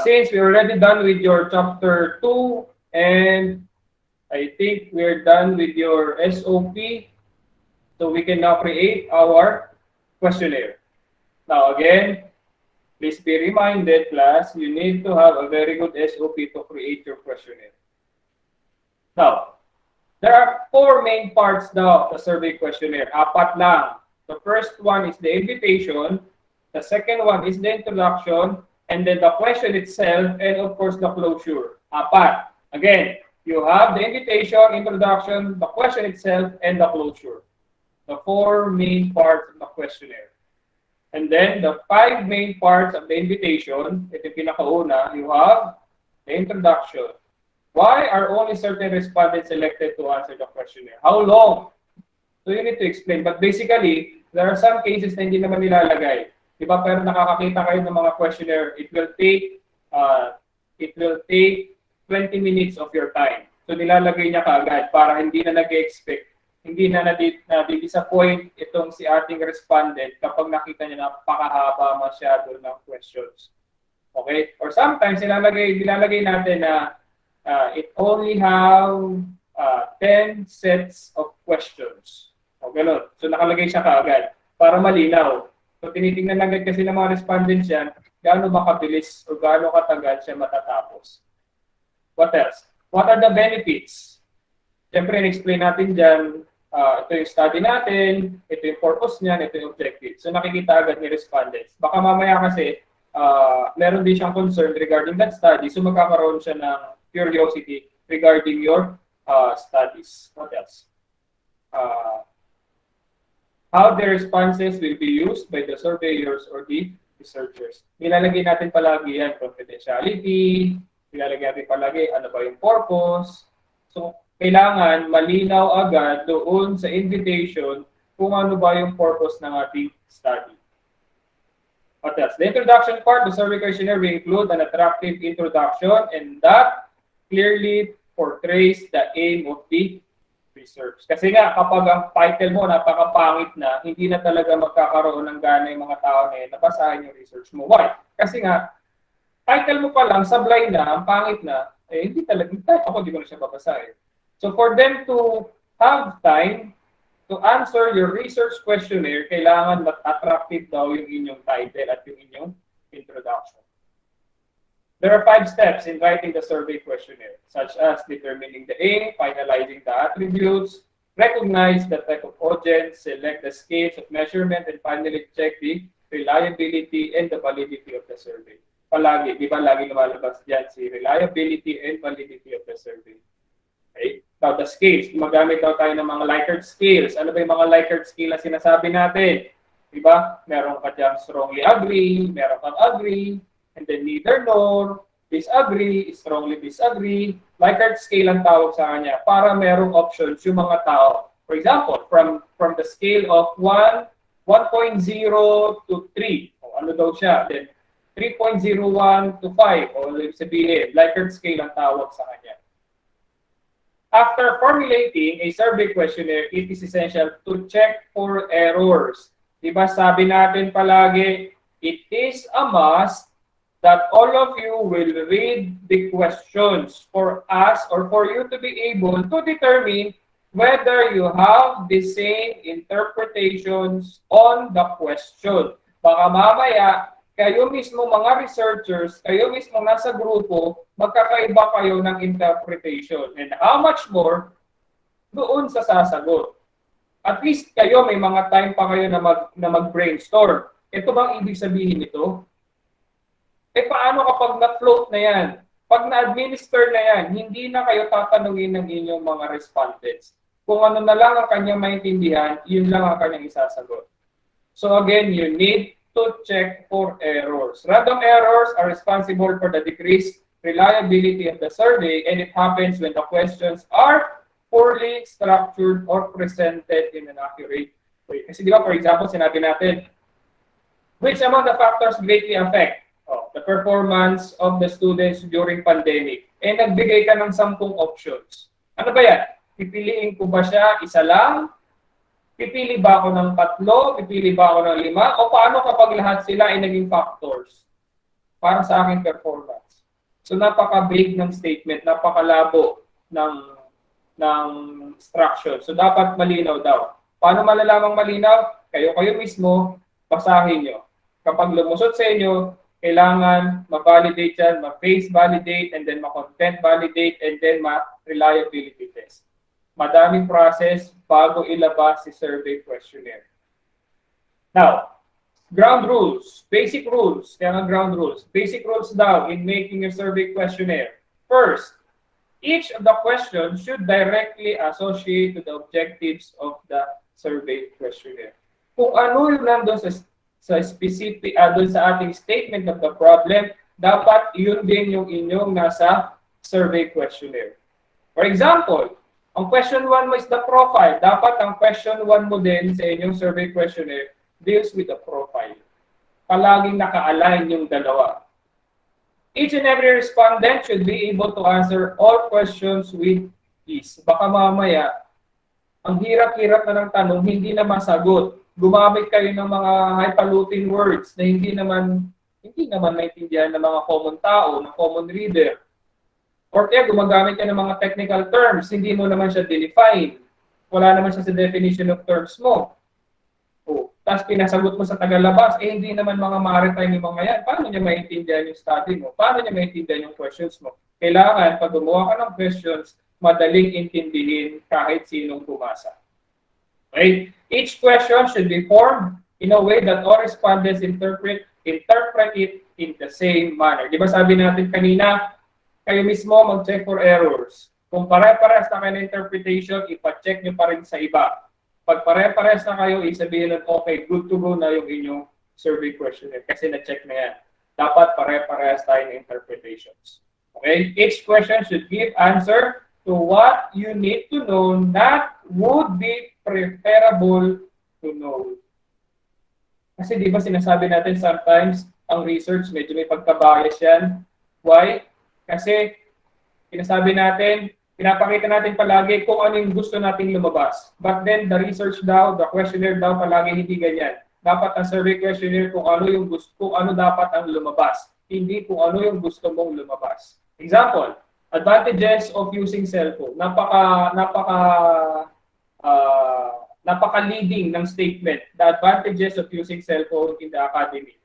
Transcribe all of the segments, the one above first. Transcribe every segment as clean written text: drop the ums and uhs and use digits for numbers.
Since we're already done with your chapter 2, and I think we're done with your SOP, so we can now create our questionnaire. Now again, please be reminded, class, you need to have a very good SOP to create your questionnaire. Now, there are 4 main parts daw of the survey questionnaire. Apat lang. The first one is the invitation, the second one is the introduction, and then the question itself, and of course the closure. Apat. Again, you have the invitation, introduction, the question itself, and the closure. The 4 main parts of the questionnaire. And then the 5 main parts of the invitation, ito yung pinakauna, you have the introduction. Why are only certain respondents selected to answer the questionnaire? How long? So you need to explain. But basically, there are some cases na hindi naman nilalagay. Diba? Pero nakakakita kayo ng mga questionnaire, it will take 20 minutes of your time. So nilalagay niya kaagad para hindi na nag-expect, hindi na na-disappoint itong si ating respondent kapag nakita niya napakahaba masyado ng questions. Okay? Or sometimes nilalagay natin na it only have 10 sets of questions. O ganun. So nakalagay siya kaagad para malinaw. So tinitingnan agad kasi ng mga respondents yan, gaano makabilis o gaano katagal siya matatapos. What else? What are the benefits? Siyempre, in-explain natin dyan, ito yung study natin, ito yung purpose niyan, ito yung objective. So nakikita agad ni respondents. Baka mamaya kasi, meron din siyang concern regarding that study, so magkakaroon siya ng curiosity regarding your studies. What else? How the responses will be used by the surveyors or the researchers. Nilalagay natin palagi yan, confidentiality, nilalagay natin palagi ano ba yung purpose. So, kailangan malinaw agad doon sa invitation kung ano ba yung purpose ng ating study. What else? The introduction part, the survey questionnaire will include an attractive introduction, and that clearly portrays the aim of the research. Kasi nga, kapag ang title mo napakapangit na, hindi na talaga magkakaroon ng gana yung mga tao na nabasahin yung research mo. Why? Kasi nga, title mo pa lang, sablay na, ang pangit na, hindi talaga, ako di ko na siya babasahin. So for them to have time to answer your research questionnaire, kailangan attractive daw yung inyong title at yung inyong introduction. There are 5 steps in writing the survey questionnaire, such as determining the aim, finalizing the attributes, recognize the type of audience, select the scales of measurement, and finally check the reliability and the validity of the survey. Palagi, di ba lagi lumalabas dyan si reliability and validity of the survey. Okay? Now, the scales, gumagamit daw tayo ng mga Likert scales. Ano ba yung mga Likert scale na sinasabi natin? Di ba? Meron ka dyan strongly agree, meron kang agree, and then neither nor, disagree, strongly disagree. Likert scale ang tawag sa kanya para merong options yung mga tao. For example, from the scale of 1.0 to 3. O, ano daw siya? Then 3.01 to 5. O sabihin, Likert scale ang tawag sa kanya. After formulating a survey questionnaire, it is essential to check for errors. Diba sabi natin palagi, it is a must that all of you will read the questions for us or for you to be able to determine whether you have the same interpretations on the question. Baka mamaya, kayo mismo mga researchers, kayo mismo nasa grupo, magkakaiba kayo ng interpretation. And how much more doon sa sasagot. At least kayo may mga time pa kayo na mag-brainstorm. Ito bang ibig sabihin nito? Paano kapag na-float na yan? Pag na-administer na yan, hindi na kayo tatanungin ng inyong mga respondents. Kung ano na lang ang kanyang maintindihan, yun lang ang kanyang isasagot. So again, you need to check for errors. Random errors are responsible for the decreased reliability of the survey, and it happens when the questions are poorly structured or presented in an accurate way. Kasi di ba, for example, sinabi natin, which among the factors greatly affect the performance of the students during pandemic? Nagbigay ka ng 10 options. Ano ba yan? Pipiliin ko ba siya isa lang? Pipili ba ako ng 3? Pipili ba ako ng 5? O paano kapag lahat sila ay naging factors? para sa aking performance. So napaka-vague ng statement, napakalabo ng instruction. So dapat malinaw daw. Paano malalamang malinaw? Kayo mismo, basahin nyo. Kapag lumusot sa inyo, kailangan ma-validate yan, ma-face validate, and then ma-content validate, and then ma-reliability test. Madaming process bago ilabas si survey questionnaire. Now, ground rules, basic rules, kaya nga ground rules. Basic rules daw in making a survey questionnaire. First, each of the questions should directly associate to the objectives of the survey questionnaire. Kung ano yung nandun sa specific, doon sa ating statement of the problem, dapat yun din yung inyong nasa survey questionnaire. For example, ang question 1 mo is the profile. Dapat ang question 1 mo din sa inyong survey questionnaire deals with the profile. Palaging naka-align yung dalawa. Each and every respondent should be able to answer all questions with ease. Baka mamaya, ang hirap-hirap na ng tanong, hindi na masagot. Gumamit kayo ng mga highfalutin words na hindi naman maintindihan ng mga common tao, ng common reader. Or kaya gumagamit ka ng mga technical terms, hindi mo naman siya define. Wala naman siya sa definition of terms mo. Tapos pinasagot mo sa tagalabas, hindi naman mga maritime yung mga yan. Paano niya maintindihan yung study mo? Paano niya maintindihan yung questions mo? Kailangan, pag gumawa ka ng questions, madaling intindihin kahit sinong bumasa. Okay? Each question should be formed in a way that all respondents interpret it in the same manner. Di ba sabi natin kanina, kayo mismo mag-check for errors. Kung pare-parehas na kayo ng interpretation, ipa-check nyo pa rin sa iba. Pag pare-parehas na kayo, isabihin nun, okay, good to go na yung inyong survey questionnaire kasi na-check na yan. Dapat pare-parehas tayo ng interpretations. Okay? Each question should give answer to what you need to know, not would be preferable to know. Kasi di ba sinasabi natin sometimes, ang research medyo may pagka-bias yan. Why? Kasi sinasabi natin, pinapakita natin palagi kung ano yung gusto nating lumabas. But then the research daw, the questionnaire daw palagi hindi ganyan. Dapat ang survey questionnaire kung ano yung gusto, kung ano dapat ang lumabas, hindi kung ano yung gusto mong lumabas. Example, advantages of using cellphone. Napaka-leading ng statement. The advantages of using cellphone in the academy.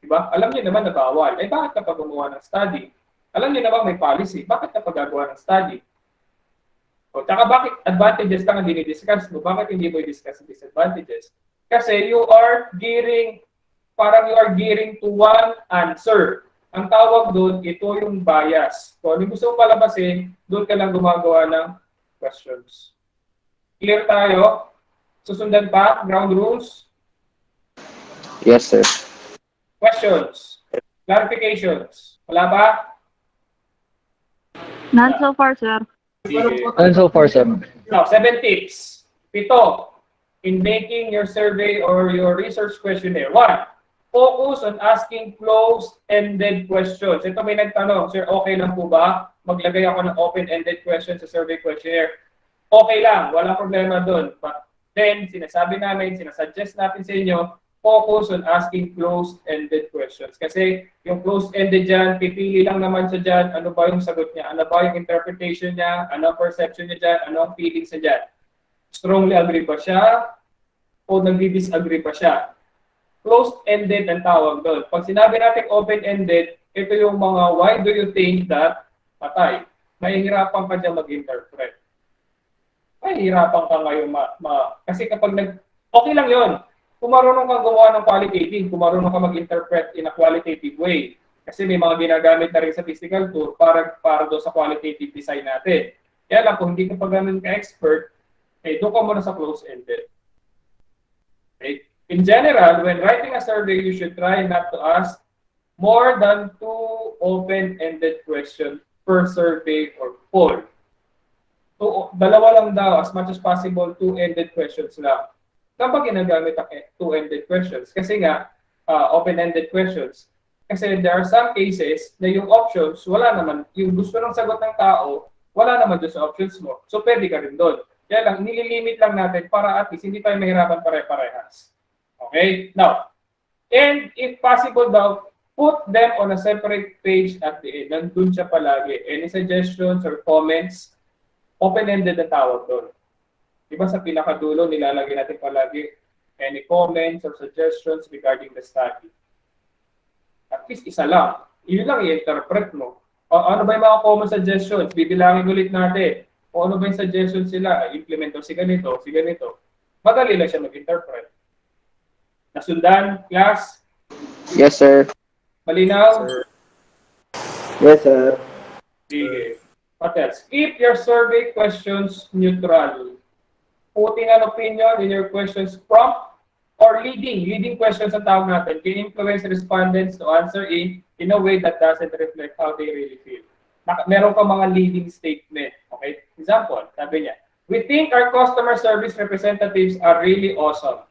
Diba? Alam niyo naman na bawal. Eh bakit kapag gumawa ng study? Alam niyo naman may policy. Bakit kapag gagawa ng study? O, taka bakit advantages lang ang dinidiscuss mo? Bakit hindi mo i-discuss disadvantages? Kasi you are gearing to one answer. Ang tawag doon, ito yung bias. Kung ano gusto mong palabasin, doon ka lang gumagawa ng questions. Clear tayo? Susundan pa? Ground rules? Yes, sir. Questions? Clarifications? Wala ba? None so far, sir. And so far, sir. Now, 7 tips. 7. In making your survey or your research questionnaire. 1. Focus on asking closed-ended questions. Ito may nagtanong, sir, okay lang po ba maglagay ako ng open-ended questions sa survey questionnaire? Okay lang, walang problema doon. But then, sinasuggest natin sa inyo, focus on asking closed-ended questions. Kasi yung closed-ended dyan, pipili lang naman siya dyan, ano ba yung sagot niya, ano ba yung interpretation niya, ano ang perception niya dyan, ano ang feelings niya dyan. Strongly agree ba siya o nag-disagree pa siya? Closed-ended ang tawag doon. Pag sinabi natin open-ended, ito yung mga why do you think that patay. Mahihirapan ka dyan mag-interpret. Mahihirapan ka ngayon kasi kapag okay lang yon. Kung marunong kang gumawa ng qualitative, kung marunong ka mag-interpret in a qualitative way. Kasi may mga ginagamit na rin sa physical tour para doon sa qualitative design natin. Kaya lang, kung hindi ka pa ganun ka-expert, doon ka muna sa closed-ended. Okay? In general, when writing a survey, you should try not to ask more than 2 open-ended questions per survey or poll. So, dalawa lang daw, as much as possible, 2-ended questions lang. Kapag ginagamit ang 2-ended questions, kasi nga, open-ended questions, kasi there are some cases na yung options, wala naman, yung gusto ng sagot ng tao, wala naman doon sa options mo. So, pwede ka rin doon. Kaya lang, nililimit lang natin para at least hindi tayo mahirapan pare-parehas. Okay? Now, and if possible daw, Put them on a separate page at the end. Nandun siya palagi. Any suggestions or comments, open-ended na tawag doon. Diba sa pinakadulo, nilalagay natin palagi any comments or suggestions regarding the study. At least isa lang. Yun lang i-interpret mo. O, ano ba yung mga common suggestions? Bibilangin ulit natin. O ano ba yung suggestions sila? Implement si ganito, si ganito. Madali lang siya mag-interpret. Nasundan, class? Yes, sir. Malinaw? Yes, sir. Sige. What else? Keep your survey questions neutral. Putting an opinion in your questions prompt or leading questions ang tawag natin can influence respondents to answer in a way that doesn't reflect how they really feel. Meron ka mga leading statement. Okay? Example, sabi niya, we think our customer service representatives are really awesome.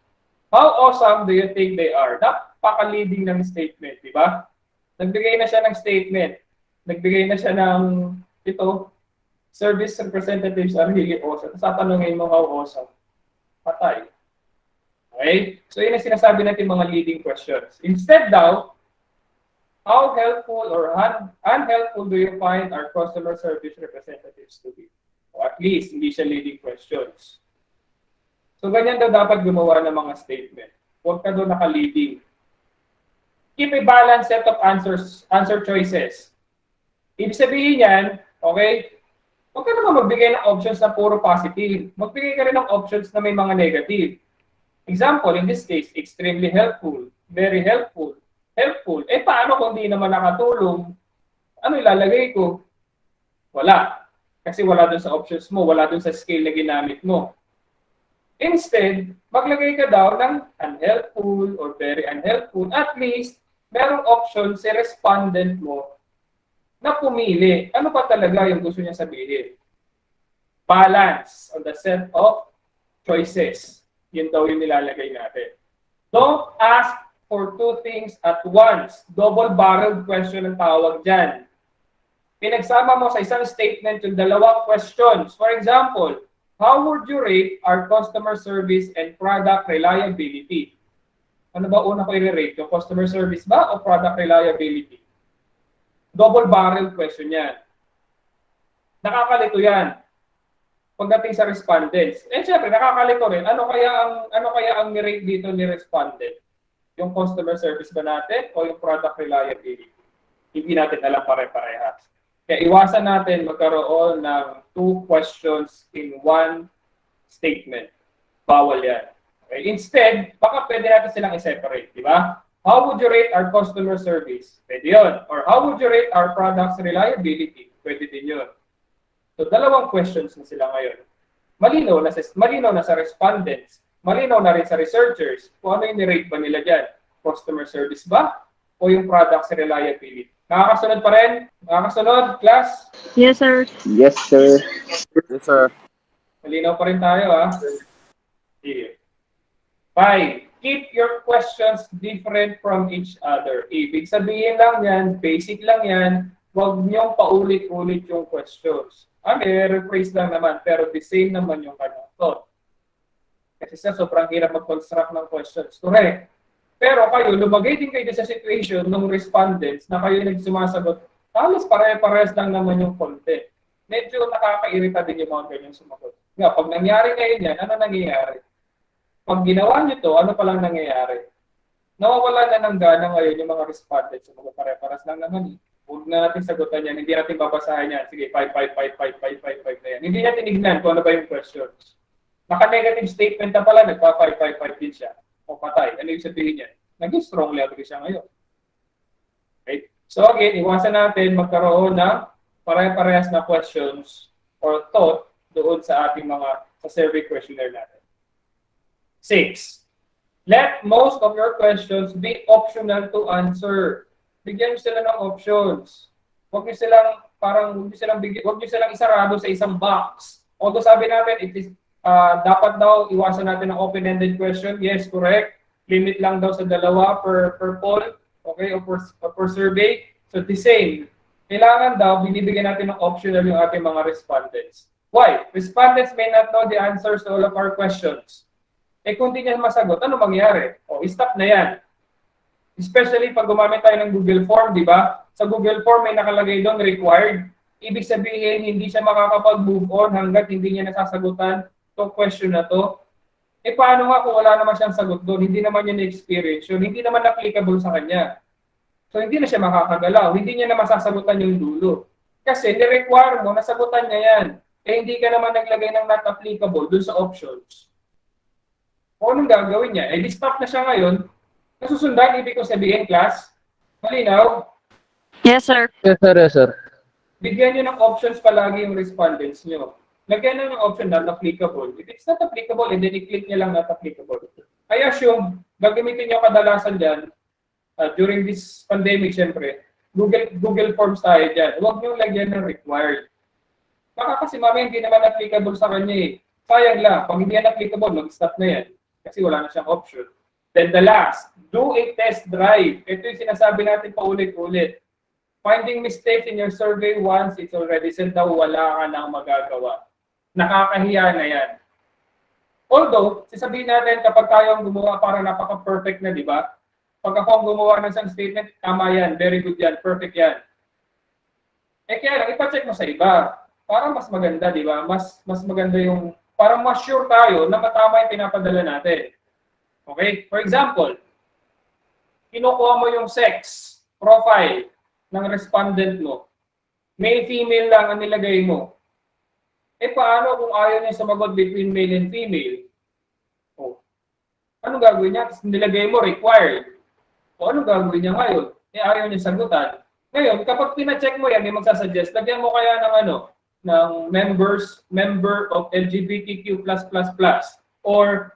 How awesome do you think they are? Napaka-leading ng statement, di ba? Nagbigay na siya ng statement. Nagbigay na siya ng service representatives are really awesome. Tapos tatanungin mo how awesome. Patay. Okay? So yun ang sinasabi natin mga leading questions. Instead daw, how helpful or unhelpful do you find our customer service representatives to be? O at least, hindi siya leading questions. So ganyan daw dapat gumawa ng mga statement. Huwag ka doon naka-leading. Keep a balanced set of answer choices. Ibig sabihin yan, okay, huwag ka naman magbigay ng options na puro positive. Magbigay ka rin ng options na may mga negative. Example, in this case, extremely helpful, very helpful, helpful. Eh paano kung di naman nakatulong? Ano ilalagay ko? Wala. Kasi wala dun sa options mo, wala dun sa scale na ginamit mo. Instead, maglagay ka daw ng unhelpful or very unhelpful. At least, merong option si respondent mo na pumili. Ano pa talaga yung gusto niya sabihin? Balance on the set of choices. Yun daw yung nilalagay natin. Don't ask for two things at once. Double-barreled question ang tawag dyan. Pinagsama mo sa isang statement yung dalawang questions. For example, how would you rate our customer service and product reliability? Ano ba una ko i-rate? Yung customer service ba o product reliability? Double-barrel question yan. Nakakalito yan. Pagdating sa respondents. Eh, syempre, nakakalito rin. Ano kaya ang ni-rate dito ni respondent? Yung customer service ba natin o yung product reliability? Hindi natin alam pare-parehas. Kaya iwasan natin magkaroon ng two questions in one statement. Bawal yan. Okay? Instead, baka pwede natin silang i-separate, di ba? How would you rate our customer service? Pwede yun. Or how would you rate our product's reliability? Pwede din yun. So, dalawang questions na sila ngayon. Malinaw na sa respondents. Malinaw na rin sa researchers kung ano yung ni-rate ba nila dyan. Customer service ba? O yung product's reliability? Nakakasunod pa rin? Nakakasunod, class? Yes, sir. Yes, sir. Yes, sir. Malinaw pa rin tayo, ha? Sige. 5. Keep your questions different from each other. Ibig sabihin lang yan, basic lang yan, huwag niyong paulit-ulit yung questions. Rephrase lang naman, pero the same naman yung kanyang thought. Kasi sobrang hirap mag-construct ng questions. Correct. Pero kayo, lumagay din kayo sa situation ng respondents na kayo nagsumasagot, halos pare-parehas lang naman yung content. Medyo nakakairita din yung mga ganyan sumagot. Nga, pag nangyari ngayon yan, ano nangyayari? Pag ginawa nyo to, ano palang nangyayari? Nawawala na ng gana ngayon yung mga respondents. So, pare-parehas lang naman. Huwag na natin sagutan yan. Hindi natin babasahin yan. Sige, 5, 5, 5, 5, 5, 5, 5 na yan. Hindi natin tinignan kung ano ba yung questions. Naka-negative statement na pala, nagpa-5, 5, 5 din siya. O patay. Ano yung sabihin niya? Naging strong level siya ngayon. Okay? So again, iwasan natin magkaroon ng pare-parehas na questions or thought doon sa ating sa survey questionnaire natin. 6. Let most of your questions be optional to answer. Bigyan niyo sila ng options. Huwag niyo silang isarado sa isang box. Although sabi natin, dapat daw iwasan natin ang open-ended question. Yes, correct. Limit lang daw sa dalawa per poll, okay, or per survey. So the same. Kailangan daw binibigyan natin ng optional yung ating mga respondents. Why? Respondents may not know the answers to all of our questions. Eh kung di niya masagot, ano mangyari? O, stop na yan. Especially pag gumamit tayo ng Google Form, di ba? Sa Google Form may nakalagay doon required. Ibig sabihin, hindi siya makakapag-move on hanggat hindi niya nasasagutan itong question na to. Eh paano nga kung wala naman siyang sagot doon? Hindi naman niya na-experience yun. Hindi naman applicable sa kanya. So hindi na siya makakagalaw. Hindi niya na masasagutan yung dulo. Kasi ni-require mo, nasagutan niya yan. Eh hindi ka naman naglagay ng not applicable doon sa options. Kung anong gagawin niya? Eh di-stop na siya ngayon. Nasusundan, ibig ko sabihin, class. Malinaw? Yes, sir. Yes, sir. Yes, sir. Bigyan niyo ng options palagi yung respondents niyo. Lagyan na ng option not applicable. If it's not applicable, and then i-click niya lang not applicable. I assume, gagamitin niyo kadalasan dyan, during this pandemic, syempre, Google Forms tayo dyan. Huwag niyo lagyan ng required. Baka kasi mamaya hindi naman applicable sa kanya eh. Sayang lang. Pag hindi yan applicable, mag-stop na yan. Kasi wala na siyang option. Then the last, do a test drive. Ito yung sinasabi natin paulit-ulit. Finding mistakes in your survey once it's already sent daw, wala ka nang magagawa. Nakakahiya na yan. Although, sasabihin natin kapag tayo ang gumawa, parang napaka-perfect na, di ba? Pag ako ang gumawa ng isang statement, tama yan, very good yan, perfect yan. Eh kaya lang, ipacheck mo sa iba. Parang mas maganda, di ba? Mas maganda yung, parang mas sure tayo na matama yung pinapadala natin. Okay? For example, kinukuha mo yung sex profile ng respondent mo. Male, female lang ang nilagay mo. Eh paano kung ayaw niya sumagot between male and female? Oh. Ano gagawin niya? Tapos nilagay mo required. O ano gagawin niya ngayon? Eh ayaw niya sagutan. Ngayon, kapag pina-check mo yan, may magsasuggest, lagyan mo kaya ng ng member of LGBTQ+++ or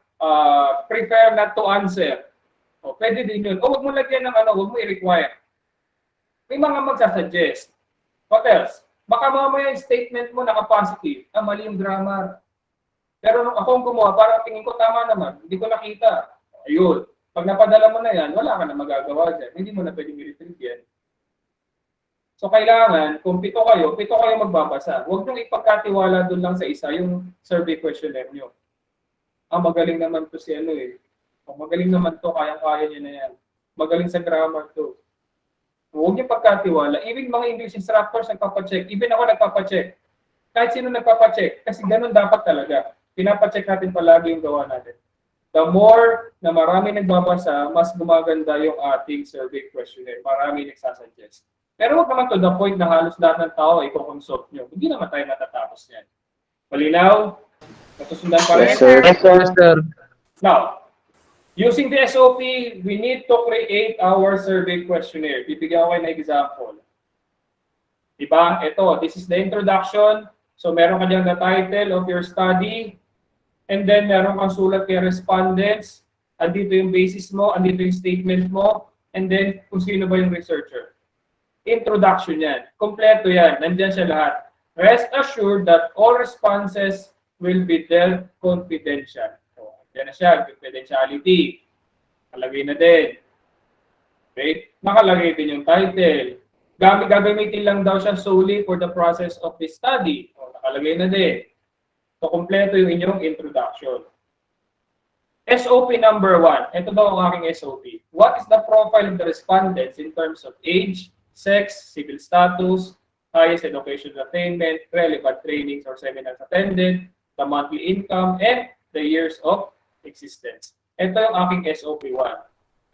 prefer not to answer. O, pwede din yun. O huwag mo lagyan ng huwag mo i-require. May mga magsasuggest. What else? Baka mamaya yung statement mo naka-positive. Mali yung grammar. Pero nung ako ang gumawa, parang tingin ko tama naman. Hindi ko nakita. Ayun. Pag napadala mo na yan, wala ka na magagawa dyan. Hindi mo na pwedeng i-retrieve yan. So kailangan, kung pito kayo magbabasa. Huwag niyong ipagkatiwala doon lang sa isa yung survey questionnaire niyo. Magaling naman to si magaling naman to, kayang-kaya niya na yan. Magaling sa grammar to. Huwag yung pagkatiwala. Even mga English instructors nagpapacheck. Even ako nagpapacheck. Kahit sino nagpapacheck. Kasi ganun dapat talaga. Pinapacheck natin palagi yung gawa natin. The more na marami nagbabasa, mas gumaganda yung ating survey questionnaire. Marami nagsasuggest. Pero huwag naman to the point na halos lahat ng tao ay i-consult nyo. Hindi naman tayo matatapos yan. Malinaw? Nasusundan pa rin? Yes, sir. Yes, sir. Yes, sir. Now, using the SOP, we need to create our survey questionnaire. Bibigyan ko kayo ng example. Diba? Ito, this is the introduction. So, meron ka dyan the title of your study. And then, meron kang sulat kay respondents. Andito yung basis mo, andito yung statement mo. And then, kung sino ba yung researcher. Introduction yan. Kompleto yan. Nandyan siya lahat. Rest assured that all responses will be dealt confidential. Yan na siya, confidentiality. Nakalagay na din. Okay? Nakalagay din yung title. Gagamitin lang daw siya solely for the process of the study. Nakalagay na din. So, kompleto yung inyong introduction. SOP number 1. Ito daw ang aking SOP. What is the profile of the respondents in terms of age, sex, civil status, highest education attainment, relevant trainings or seminars attended, the monthly income, and the years of existence. Ito yung aking SOP 1.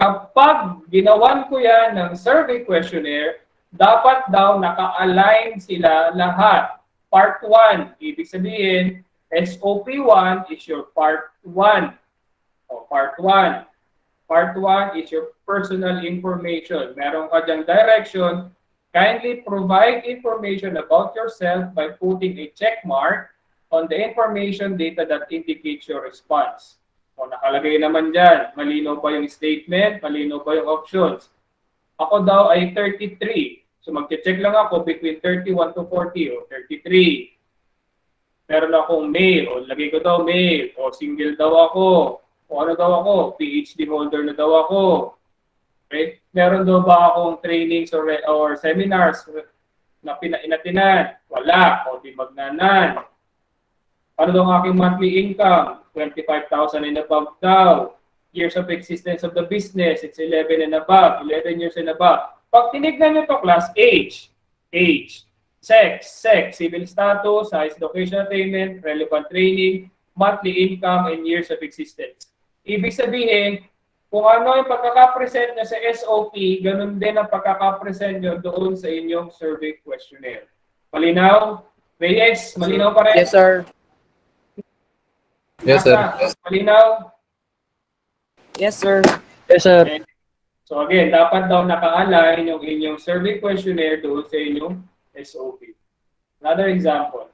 Kapag ginawan ko yan ng survey questionnaire, dapat daw naka-align sila lahat. Part 1, ibig sabihin, SOP 1 is your part 1. O, part 1. Part 1 is your personal information. Meron ka dyang direction. Kindly provide information about yourself by putting a check mark on the information data that indicates your response. O, nakalagay naman dyan. Malinaw ba yung statement? Malinaw ba yung options? Ako daw ay 33. So, mag-check lang ako between 31 to 40 o 33. Meron akong male. O, lagay ko daw male. O, single daw ako. O, ano daw ako? PhD holder na daw ako. Okay? Meron daw ba akong trainings or seminars na inatinan? Wala. O, di magnanan. Ano daw ang aking monthly income? 25,000 and above daw. years of existence of the business, it's 11 and above, 11 years and above. Pag tinignan nyo to class, age, sex, civil status, highest educational attainment, relevant training, monthly income, and years of existence. Ibig sabihin, kung ano yung pagkakapresent nyo sa SOP, ganun din ang pagkakapresent nyo doon sa inyong survey questionnaire. Malinaw? Reyes, malinaw pa rin? Yes, sir. Yes, sir. Malinaw? Yes, sir. Yes, sir. Okay. So again, dapat daw naka-align yung inyong survey questionnaire doon sa inyong SOP. Another example.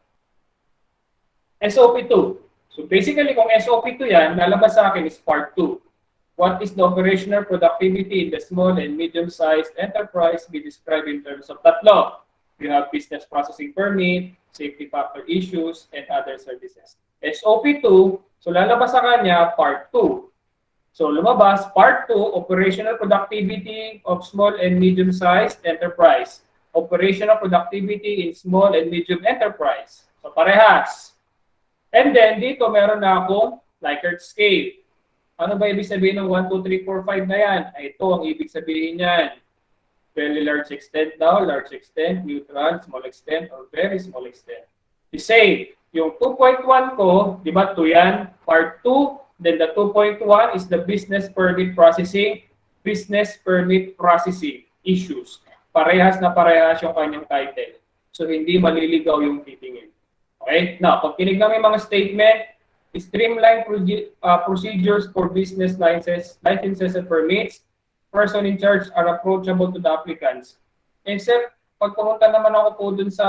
SOP 2. So basically, kung SOP 2 yan, lalabas sa akin is part 2. What is the operational productivity in the small and medium-sized enterprise be described in terms of tatlo? You have business processing permit, safety factor issues, and other services. SOP 2, so lalabas sa kanya part 2. So lumabas, part 2, operational productivity of small and medium-sized enterprise. Operational productivity in small and medium enterprise. So parehas. And then dito meron na akong Likert scale. Ano ba ibig sabihin ng 1, 2, 3, 4, 5 na yan? Ay, ito ang ibig sabihin yan. Very large extent daw, large extent, neutral, small extent, or very small extent. The same, yung 2.1 ko, di ba 2 yan? Part 2, then the 2.1 is the business permit processing issues. Parehas na parehas yung kanyang title. So, hindi maliligaw yung titingin. Okay? Now, pag tinignan mo yung mga statement, streamline procedures for business licenses and permits. Person in charge are approachable to the applicants. Except, pag pumunta naman ako po dun sa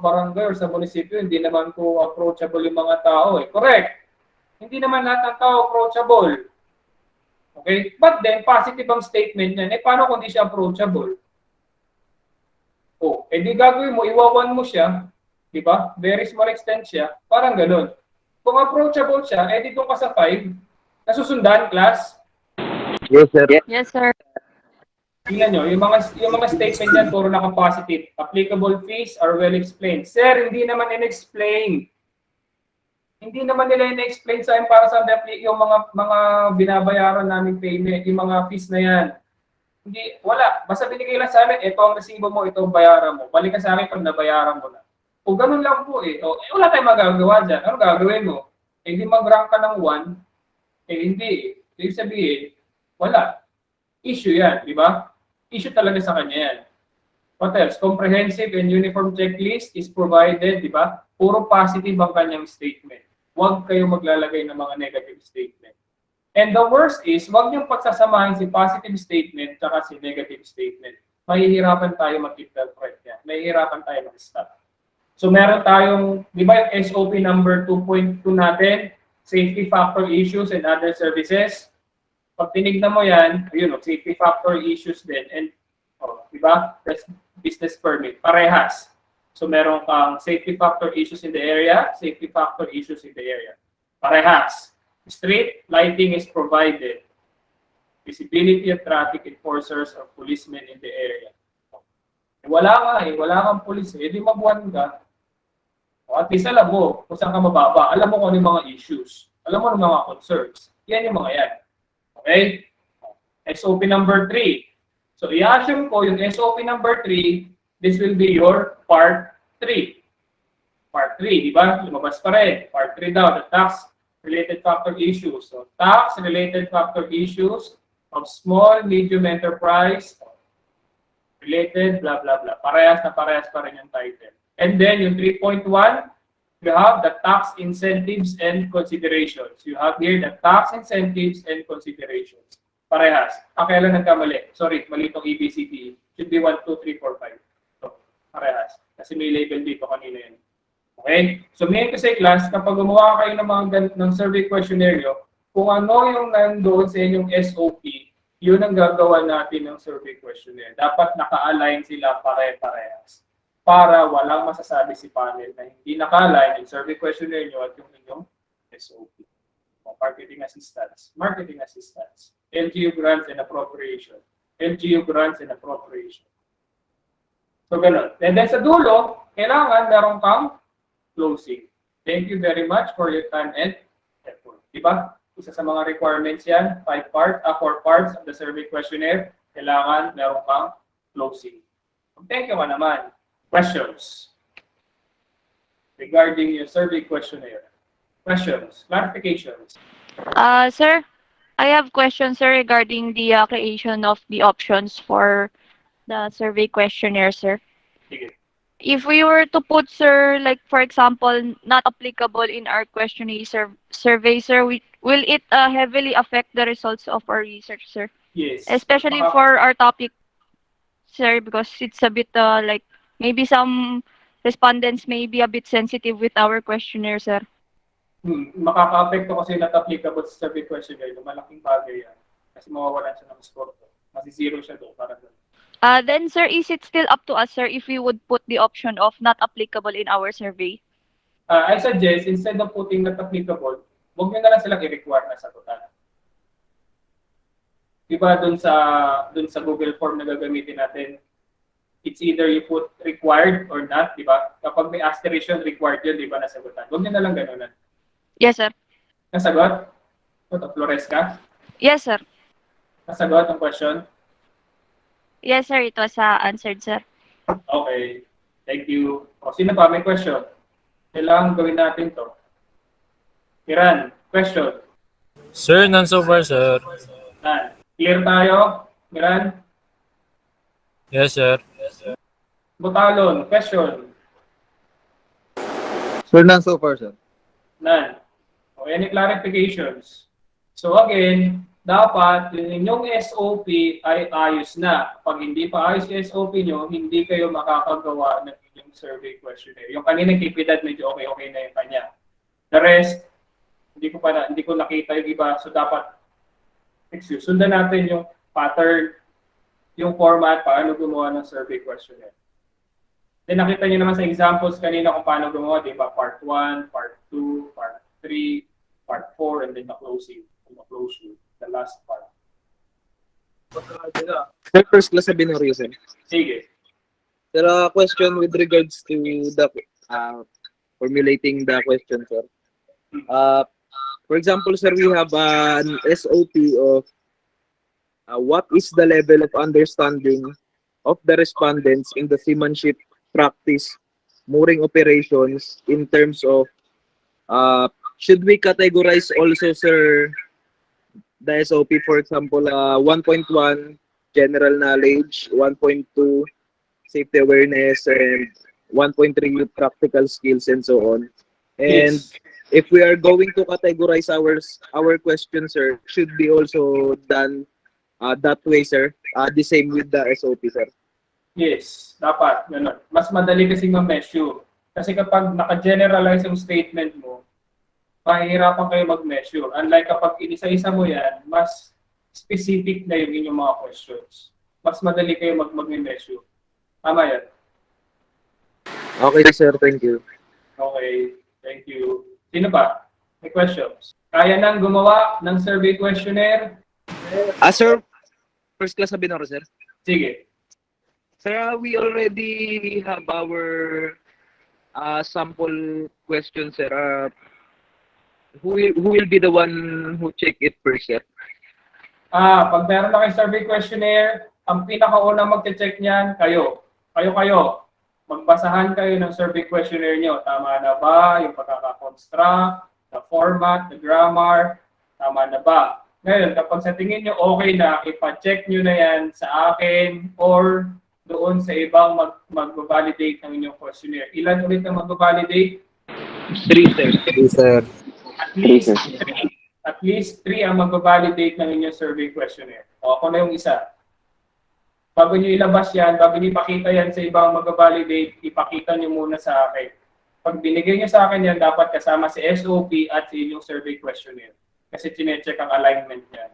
barangay or sa munisipyo, hindi naman po approachable yung mga tao. Correct. Hindi naman lahat ng tao approachable. Okay? But then, positive ang statement niyan. Paano kung di siya approachable? Di gagawin mo, iwawan mo siya. Di ba? Very small extent siya. Parang ganun. Kung approachable siya, dito ka sa 5, nasusundan, class? Yes, sir. Yes, sir. Tingnan nyo, yung mga statement dyan, puro naka-positive. Applicable fees are well explained. Sir, hindi naman in-explain. Hindi naman nila in-explain sa akin para sa yung mga binabayaran namin payment, yung mga fees na yan. Hindi, wala. Basta binigay lang sa amin, ito ang resibo mo, ito ang bayaran mo. Balik ka sa akin pag nabayaran mo na. O ganun lang po wala tayong magagawa dyan. Ano gagawin mo? Hindi mag-rank ka ng 1, hindi. Ibig sabihin, wala. Issue yan, di ba? Issue talaga sa kanya yan. What else? Comprehensive and uniform checklist is provided, di ba? Puro positive ang kanyang statement. Huwag kayo maglalagay ng mga negative statement. And the worst is, huwag niyong pagsasamahin si positive statement at si negative statement. Mahihirapan tayo mag-interpret yan. Mahihirapan tayo mag-stop. So meron tayong, di ba yung SOP number 2.2 natin, safety factor issues and other services. Pag tinignan mo yan, safety factor issues din. And, di ba? Business permit. Parehas. So meron kang safety factor issues in the area, safety factor issues in the area. Parehas. Street lighting is provided. Visibility of traffic enforcers or policemen in the area. Wala kang police, di mabuhan ka. At least alam mo kung saan ka mababa. Alam mo kung ano yung mga issues. Alam mo ano yung mga concerns. Yan yung mga yan. Okay? SOP number 3. So, i-assume ko yung SOP number 3, this will be your part 3. Part 3, di ba? Lumabas pa rin. Part 3 daw, the tax-related factor issues. So, tax-related factor issues of small, medium enterprise, related, blah, blah, blah. Parehas pa rin yung title. And then, yung 3.1, you have the tax incentives and considerations. You have here the tax incentives and considerations. Parehas. Kailan nagkamali? Sorry, mali itong EBCD. Should be 1, 2, 3, 4, 5. So, parehas. Kasi may label dito kanina yun. Okay? So, ngayon kasi class, kapag gumawa kayo ng survey questionnaire, kung ano yung nandoon sa inyong SOP, yun ang gagawa natin ng survey questionnaire. Dapat naka-align sila pare-parehas. Para walang masasabi si panel na hindi naka-align yung survey questionnaire nyo at yung inyong SOP. Marketing assistance, LGU grants and appropriation, So, ganun. And then sa dulo, kailangan meron kang closing. Thank you very much for your time and effort. Diba? Isa sa mga requirements yan, 4 parts of the survey questionnaire. Kailangan meron kang closing. Thank you ka naman. Questions regarding your survey questionnaire. Questions, clarifications. Sir, I have questions, sir, regarding the creation of the options for the survey questionnaire, sir. Sige. If we were to put, sir, like for example, not applicable in our questionnaire survey, sir, will it heavily affect the results of our research, sir? Yes. Especially for our topic, sir, because it's a bit like maybe some respondents may be a bit sensitive with our questionnaire, sir. Makaka-apekto kasi not applicable sa survey questionnaire. Malaking bagay yan. Kasi mawawalan siya ng score. Masi-zero siya doon. Para doon. Then, sir, is it still up to us, sir, if we would put the option of not applicable in our survey? I suggest, instead of putting not applicable, huwag nyo na lang silang i-require na sagutan. Diba dun sa Google form na gagamitin natin, it's either you put required or not, di ba? Kapag may asterisk yun, required yun, di ba, nasagutan. Huwag nyo na lang ganunan. Yes, sir. Nasagot? Ito, Flores ka? Yes, sir. Nasagot ang question? Yes, sir. It was answered, sir. Okay. Thank you. O, sino pa? May question? Kailangan gawin natin to. Kiran, question? Sir, none so far, sir. None. Clear tayo? Kiran? Yes, sir. Butalon, question? Sir, none so far, sir. None. O, any clarifications? So again, dapat yung inyong SOP ay ayos na. Pag hindi pa ayos yung SOP nyo, hindi kayo makakagawa ng inyong survey questionnaire. Yung kaninang kipidad, medyo okay na yung kanya. The rest, hindi ko nakita yung iba. So dapat, sundan natin yung pattern, yung format, paano gumawa ng survey questionnaire. Then nakita nyo naman sa examples kanina kung paano gumawa, di ba? Part 1, Part 2, Part 3, Part 4, and then the closing. The last part. Sir, first class sa Binorio, sir. Sige. Sir, question with regards to the formulating the question, sir. For example, sir, we have an SOP of what is the level of understanding of the respondents in the seamanship practice mooring operations in terms of should we categorize also, sir, the SOP, for example, 1.1 general knowledge, 1.2 safety awareness, and 1.3 practical skills, and so on. And Yes. if we are going to categorize our questions, sir, should be also done that way, sir. The same with the SOP, sir. Yes, dapat. Ganun. Mas madali kasi ma-measure. Kasi kapag naka-generalize yung statement mo, mahihirapan kayo mag-measure. Unlike kapag inisa-isa mo yan, mas specific na yung inyong mga questions. Mas madali kayo mag-measure. Tama yan? Okay, sir. Thank you. Okay, thank you. Sino pa? May questions? Kaya nang gumawa ng survey questionnaire? Sir, first class sa Binorio, sir. Sige. Sir, we already have our sample questions, sir. Who will be the one who check it first, sir? Pag meron na kayo survey questionnaire, ang pinakauna magche-check niyan, kayo. Kayo. Magbasahan kayo ng survey questionnaire nyo. Tama na ba yung pagkakakonstruct, the format, the grammar, tama na ba? Ngayon, kapag sa tingin nyo okay na, ipa-check nyo na yan sa akin or doon sa ibang mag-validate ng inyong questionnaire. Ilan ulit ang mag-validate? 3, sir. 3, sir. At least 3 ang mag-validate ng inyong survey questionnaire. O, ako na yung isa. Bago nyo ilabas yan, bago nyo ipakita yan sa ibang mag-validate, ipakita nyo muna sa akin. Pag binigay nyo sa akin yan, dapat kasama si SOP at sa inyong survey questionnaire. Kasi chinecheck ang alignment niyan.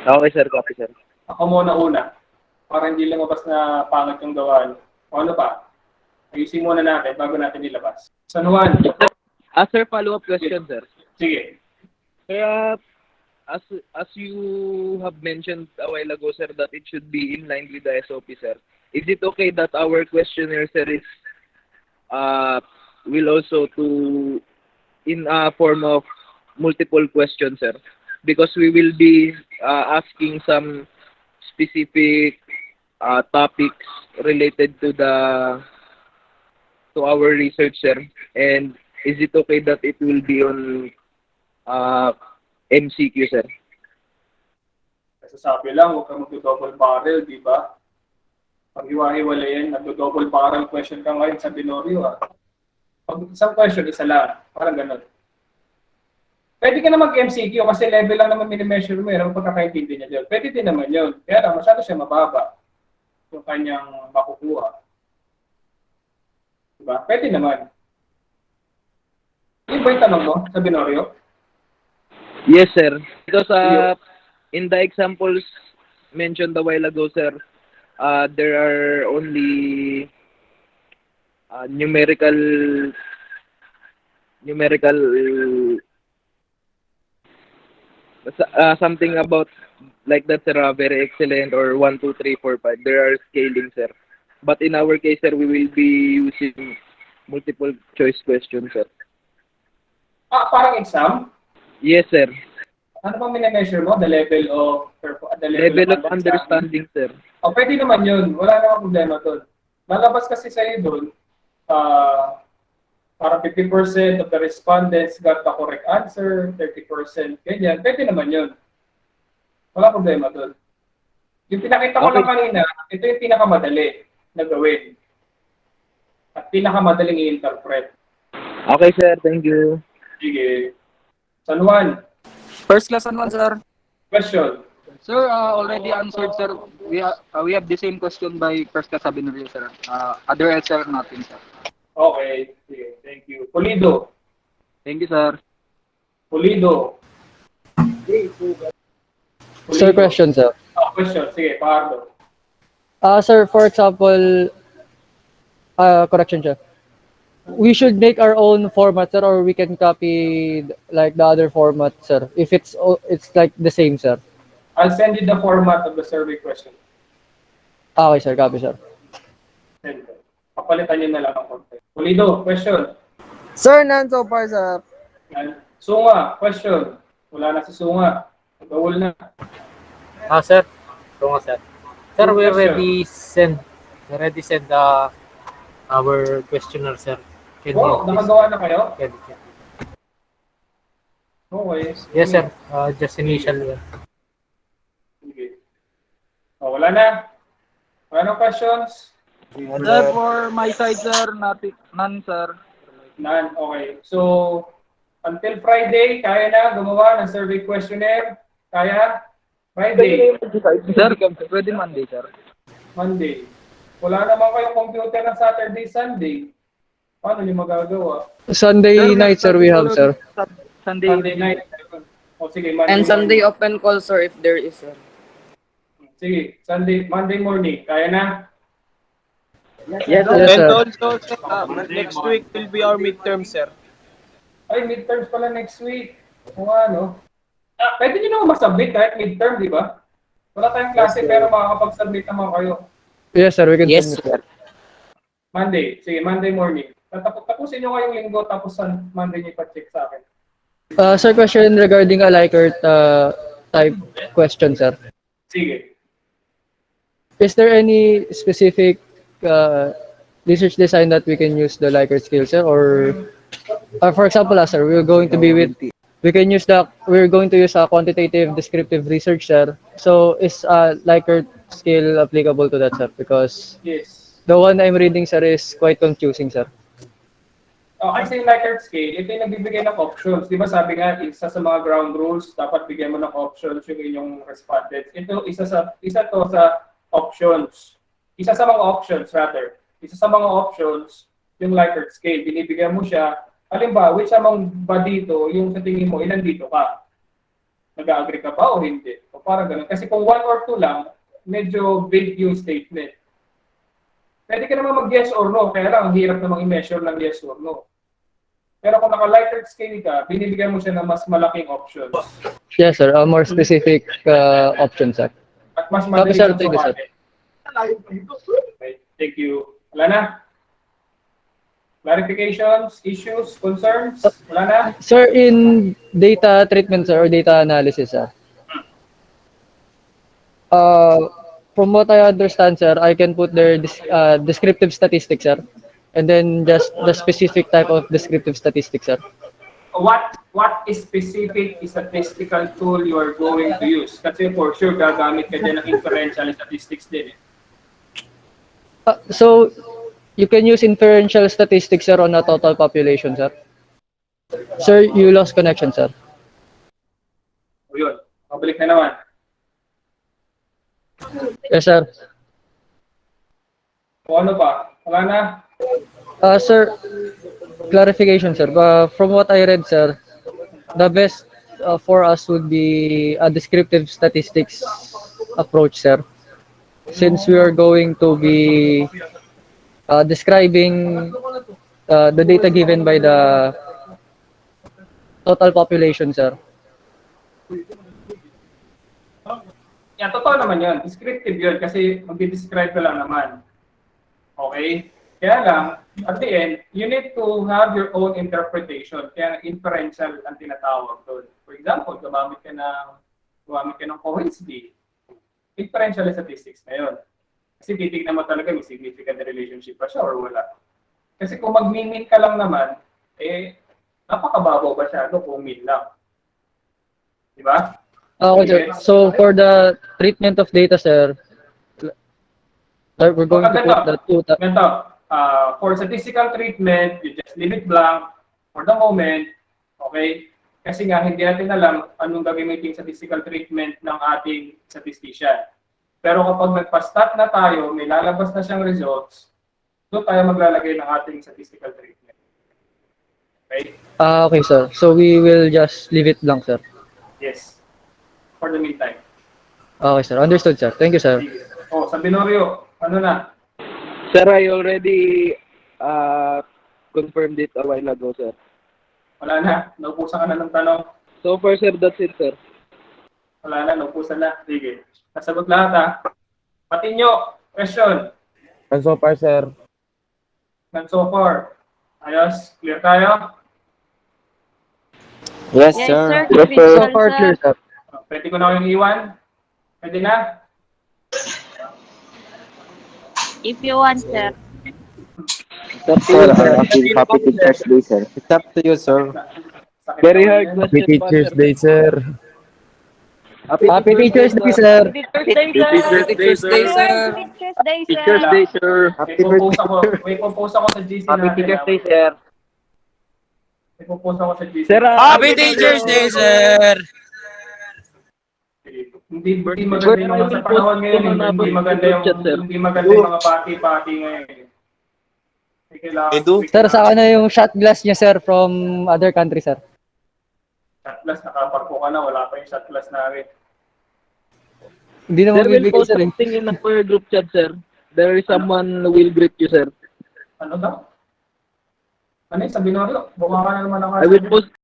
Okay, sir. Copy, sir. Ako muna una. Para hindi lumabas na pangit yung gawa nyo. O ano pa? Ayusin muna natin bago natin ilabas. San Juan. Sir, follow-up question, sir. Sige. Kaya, as you have mentioned a while ago, sir, that it should be in line with the SOP, sir. Is it okay that our questionnaire, sir, is will also to in a form of multiple questions, sir, because we will be asking some specific topics related to our research, sir. And is it okay that it will be on MCQ, sir? Kasi sabi lang, huwag kang mag-double barrel, di ba? Pag hiwa-hiwalayin, nag-double barrel question ka ngayon sa binoryo, ah. Pag isang question, isa lang. Parang ganun. Pwede ka na mag-MCQ kasi level lang naman minimeasure mo, yun ang pagkakaintindi niya dyan. Pwede din naman yun. Kaya lang, masyado siya mababa yung kanyang makukuha. Diba? Pwede naman. Yun ba yung tanong mo sa binoryo? Yes, sir. Because in the examples mentioned a while ago, sir, there are only numerical something about like that, sir, very excellent or 1, 2, 3, 4, 5. There are scaling, sir. But in our case, sir, we will be using multiple choice questions, sir. Parang exam? Yes, sir. Ano bang minimeasure mo? The level of Level of understanding, sir. Pwede naman yun. Wala namang problema doon. Lalabas kasi sa'yo doon, parang 50% of the respondents got the correct answer, 30% ganyan. Pwede naman yun. Wala problema doon. Yung pinakita ko lang kanina, ito yung pinakamadali na gawin. At pinakamadaling i-interpret. Okay, sir. Thank you. Sige. San Juan, First class and one, sir. question. Sir, already answered, sir. We have the same question by first class Abinuri, sir. Other else, sir, nothing, sir. Okay. Sige. Thank you. Pulido. Thank you, sir. Pulido. Sir, question, sir. Question. Sige, Pardo. Sir, for example, correction, sir. We should make our own format, sir, or we can copy like the other format, sir. If it's like the same, sir. I'll send you the format of the survey question. Okay, sir. Copy, sir. Send it. Papalitan nyo na lang ang content. Pulido, question. Sir, none so far, sir. Sunga, question. Wala na si Sunga. Nagawal na. Sir. Ito nga, sir. Sir, we Question. already sent our questionnaire, sir. Can you please- Nakagawa na kayo? Can you- Okay. Yes, sir. Just initial. Sige. Wala na. Wala na questions? Sir, for my side, sir, nothing, none, sir. None. Okay. So, until Friday, kaya na gumawa ng survey questionnaire? Kaya? Friday. Sir, pwede Monday, sir. Monday. Wala naman kayong computer na Saturday, Sunday. Paano niyo magagawa? Sunday night, sir, we have, sir. Sunday night. O sige, Monday And Sunday morning. open call, sir, if there is, sir. Sige, Monday morning. Kaya na? Yes, And sir. also, sir, next week will be our midterm, sir. Ay, midterms pala next week. O ano? Pwede nyo naman mag-submit kahit midterm, di ba? Wala tayong klase pero makakapag-submit naman kayo. Yes, sir. We can Yes, submit. sir. Monday. Sige, Monday morning. Tapusin nyo kayong linggo tapos Monday nyo ipa-check sa akin. Sir, question regarding a Likert type question, sir. Sige. Is there any specific research design that we can use the Likert scale, sir? Or, for example, sir, we're going to use a quantitative descriptive research, sir. So, is Likert scale applicable to that, sir? Because Yes. the one I'm reading, sir, is quite confusing, sir. Kasi yung Likert scale, ito yung nagbibigay ng options. Di ba sabi nga, isa sa mga ground rules, dapat bigyan mo ng options yung inyong respondents. Ito, isa to sa options. Isa sa mga options, rather. Isa sa mga options, yung Likert scale. Binibigyan mo siya, halimbawa, which among ba dito, yung sa tingin mo, ilan dito ka? Nag-agree ka ba o hindi? O parang ganun. Kasi kung 1 or 2 lang, medyo vague yung statement. Pwede ka naman mag-yes or no, kaya lang, ang hirap namang i-measure ng yes or no. Pero kung naka-Likert scale ka, binibigyan mo siya ng mas malaking options. Yes, sir. A more specific option, sir. At mas Copy, madali sir. siyang Thank you, sir. sumatin. Okay, thank you. Wala na? Clarifications, issues, concerns? Wala na? Sir, in data treatment, sir, or data analysis, sir. From what I understand, sir, I can put their descriptive statistics, sir, and then just the specific type of descriptive statistics, sir. What is specific statistical tool you are going to use? Kasi for sure, gagamit ka dyan ng inferential statistics din. So you can use inferential statistics, sir, on a total population, sir. Sir, you lost connection, sir. O yun, pabalik na naman. Yes, sir. O ano pa? Wala na? Sir, clarification, sir. From what I read, sir, the best for us would be a descriptive statistics approach, sir. Since we are going to be describing the data given by the total population, sir. Yan, totoo naman yun. Descriptive yun kasi mag-describe ka lang naman. Okay? Kaya lang, at the end, you need to have your own interpretation. Kaya inferential ang tinatawag doon. For example, gumamit ka ng cohesive. Inferential statistics na yun. Kasi titignan mo talaga may significant relationship pa siya or wala. Kasi kung mag-min ka lang naman, napakababaw ba siya kung min lang. Di ba? Okay, sir. So for the treatment of data, sir, we're going to put the two. Ganito, for statistical treatment, you just leave it blank for the moment. Okay? Kasi nga, hindi natin alam anong gagamitin statistical treatment ng ating statistician. Pero kapag nagpa-stat na tayo, may lalabas na siyang results, doon tayo maglalagay ng ating statistical treatment. Okay? Okay, sir. So we will just leave it blank, sir. Yes. For the meantime. Okay, sir. Understood, sir. Thank you, sir. Oh, sa Binorio, ano na? Sir, I already confirmed it a while ago, sir. Wala na. Naupusan ka na ng tanong. So far, sir, that's it, sir. Wala na. Naupusan na. Sige. Nasagot lahat, ha? Patinyo. Question. And so far, sir. And so far. Ayos. Clear tayo? Yes, Yes, sir. sir. So Crystal, far, clear, sir. sir. Pwede ko na kayong iwan? Pwede na? If you want, sir. Sir, happy Teacher's Day, sir. It's up to you, sir. Sakit Very naman hard yan. question. Teacher's Day, sir. Happy Teacher's Day, sir. Teacher's Day, sir. Teacher's Day, sir. May propose ako sa GC Happy natin. Teacher's Day, sir. May propose ako sa GC. Sir, Happy Teacher's Day, sir. Hindi maganda yung mga sa panahon ngayon. Hindi maganda yung mga party ngayon. Sir, saka na yung shot glass niya, sir, from other country, sir. Shot glass, nakaparko ka na. Wala pa yung shot glass namin. Hindi naman Sir, will bibigay, post sir. something in our group chat, sir. There is someone who will greet you, sir. Ano daw? Ano yun? Sa Binorio? Buka ka na naman ako. I will post